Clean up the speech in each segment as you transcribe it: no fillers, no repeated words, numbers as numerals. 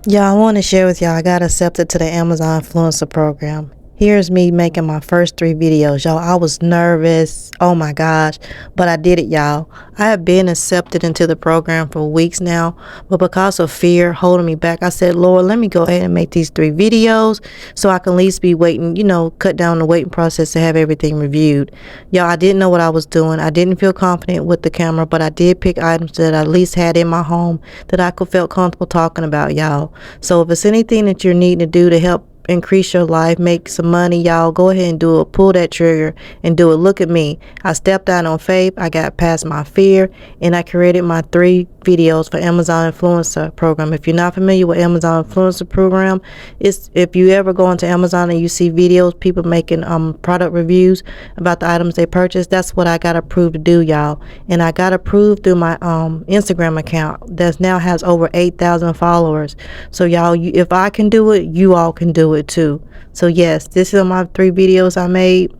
Yeah, I want to share with y'all. I got accepted to the Amazon Influencer Program. Here's me making my first 3 videos, y'all. I was nervous. Oh my gosh. But I did it, y'all. I have been accepted into the program for weeks now, but because of fear holding me back, I said, Lord, let me go ahead and make these 3 videos so I can at least be waiting, cut down the waiting process to have everything reviewed. Y'all, I didn't know what I was doing. I didn't feel confident with the camera, but I did pick items that I at least had in my home that I could feel comfortable talking about, y'all. So if it's anything that you're needing to do to help increase your life, make some money, y'all, go ahead and do it. Pull that trigger and do it. Look at me. I stepped out on faith. I got past my fear, and I created my 3 videos for Amazon Influencer Program. If you're not familiar with Amazon Influencer Program, it's if you ever go into Amazon and you see videos, people making product reviews about the items they purchased, that's what I got approved to do, y'all. And I got approved through my Instagram account that now has over 8,000 followers. So y'all, if I can do it, you all can do it too. So yes, this is my 3 videos I made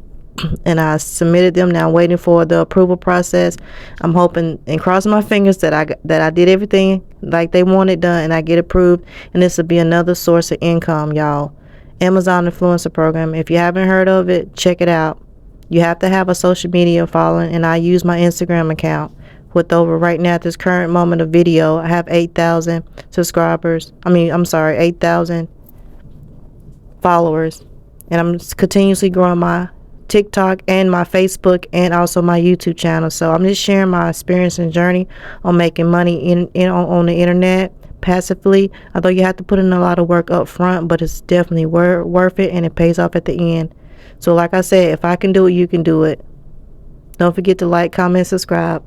and I submitted them. Now I'm waiting for the approval process. I'm hoping and crossing my fingers that I did everything like they wanted done and I get approved, and this will be another source of income, y'all. Amazon Influencer Program. If you haven't heard of it, check it out. You have to have a social media following, and I use my Instagram account with over right now at this current moment of video. I have 8,000 subscribers. I'm sorry, 8,000 followers, and I'm continuously growing my TikTok and my Facebook and also my YouTube channel. So I'm just sharing my experience and journey on making money on the internet passively. Although you have to put in a lot of work up front, but it's definitely worth it, and it pays off at the end. So like I said, if I can do it, you can do it. Don't forget to like, comment, subscribe.